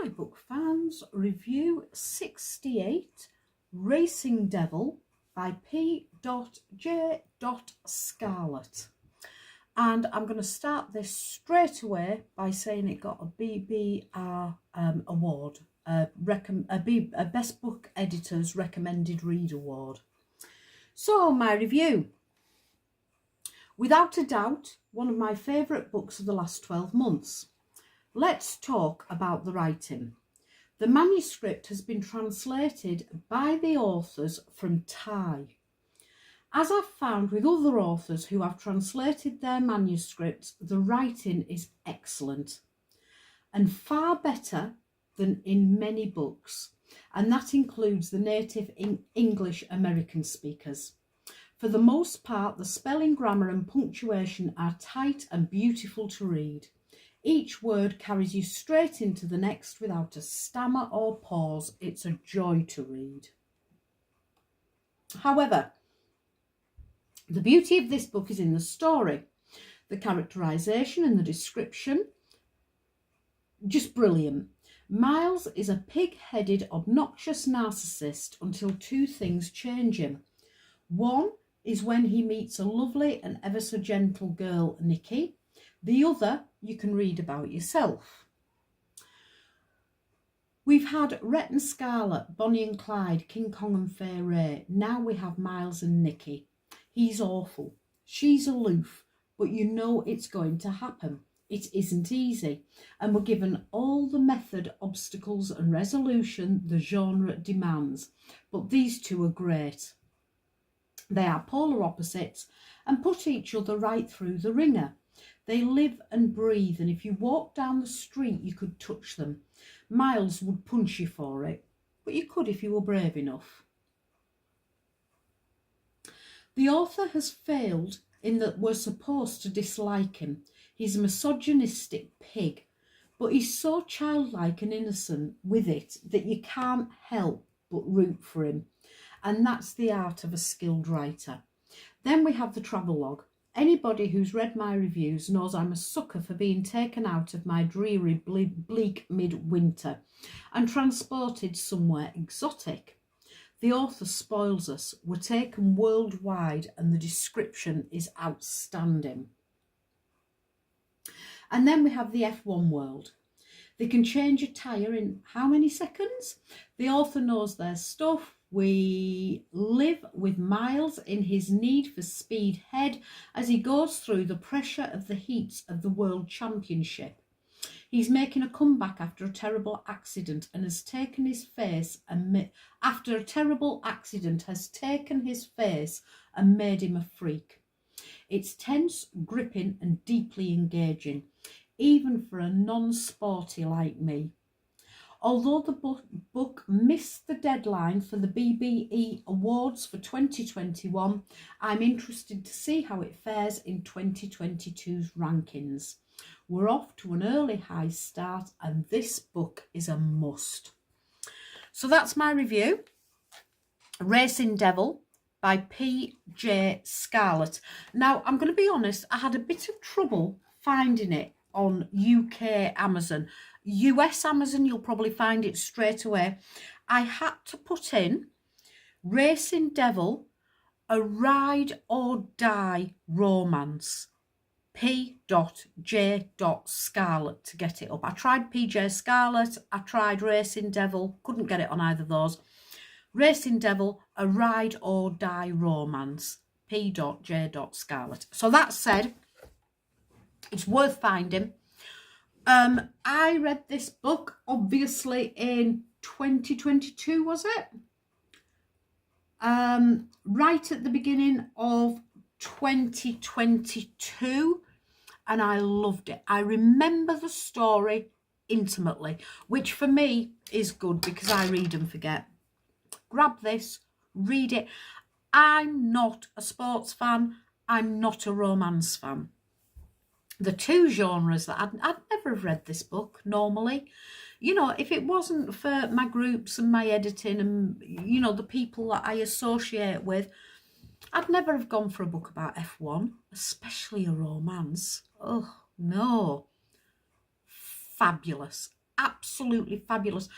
Hi book fans, review 68, Racing Devil by P.J. Scarlett. And I'm going to start this straight away by saying it got a BBR award, a Best Book Editor's Recommended Read Award. So my review. Without a doubt, one of my favourite books of the last 12 months. Let's talk about the writing. The manuscript has been translated by the authors from Thai. As I've found with other authors who have translated their manuscripts, the writing is excellent and far better than in many books, and that includes the native English American speakers. For the most part, the spelling, grammar and punctuation are tight and beautiful to read. Each word carries you straight into the next without a stammer or pause. It's a joy to read. However, the beauty of this book is in the story. The characterisation and the description, just brilliant. Miles is a pig-headed, obnoxious narcissist until two things change him. One is when he meets a lovely and ever so gentle girl, Nikki. The other you can read about yourself. We've had Rhett and Scarlett, Bonnie and Clyde, King Kong and Fay Ray. Now we have Miles and Nikki. He's awful. She's aloof, but you know it's going to happen. It isn't easy, and we're given all the method, obstacles and resolution the genre demands. But these two are great. They are polar opposites and put each other right through the ringer. They live and breathe, and if you walk down the street, you could touch them. Miles would punch you for it, but you could if you were brave enough. The author has failed in that we're supposed to dislike him. He's a misogynistic pig, but he's so childlike and innocent with it that you can't help but root for him. And that's the art of a skilled writer. Then we have the travelogue. Anybody who's read my reviews knows I'm a sucker for being taken out of my dreary, bleak midwinter and transported somewhere exotic. The author spoils us. We're taken worldwide and the description is outstanding. And then we have the F1 world. They can change a tyre in how many seconds? The author knows their stuff. We live with Miles in his need for speed head as he goes through the pressure of the heats of the World Championship. He's making a comeback after a terrible accident and has taken his face and made him a freak. It's tense, gripping and deeply engaging, even for a non-sporty like me. Although the book missed the deadline for the BBE Awards for 2021, I'm interested to see how it fares in 2022's rankings. We're off to an early high start and this book is a must. So that's my review. Racing Devil by P.J. Scarlett. Now, I'm going to be honest, I had a bit of trouble finding it on UK Amazon. US Amazon, you'll probably find it straight away. I had to put in Racing Devil, a ride or die romance, P.J. Scarlett to get it up. I tried P.J. Scarlett, I tried Racing Devil, couldn't get it on either of those. Racing Devil, a ride or die romance, P.J. Scarlett. So that said, it's worth finding. I read this book obviously in 2022, was it? Right at the beginning of 2022, and I loved it. I remember the story intimately, which for me is good because I read and forget. Grab this, read it. I'm not a sports fan. I'm not a romance fan. The two genres that I'd never have read this book normally. You know, if it wasn't for my groups and my editing and, you know, the people that I associate with, I'd never have gone for a book about F1, especially a romance. Oh, no. Fabulous. absolutely fabulous,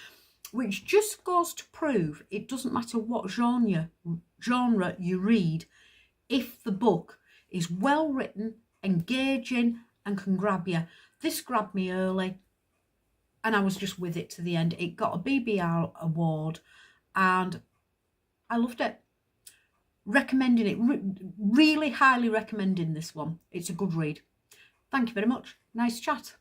which just goes to prove it doesn't matter what genre you read. If the book is well written, engaging, and can grab you. This grabbed me early and I was just with it to the end. It got a BBR award and I loved it. Recommending it, really highly recommending this one. It's a good read. Thank you very much. Nice chat.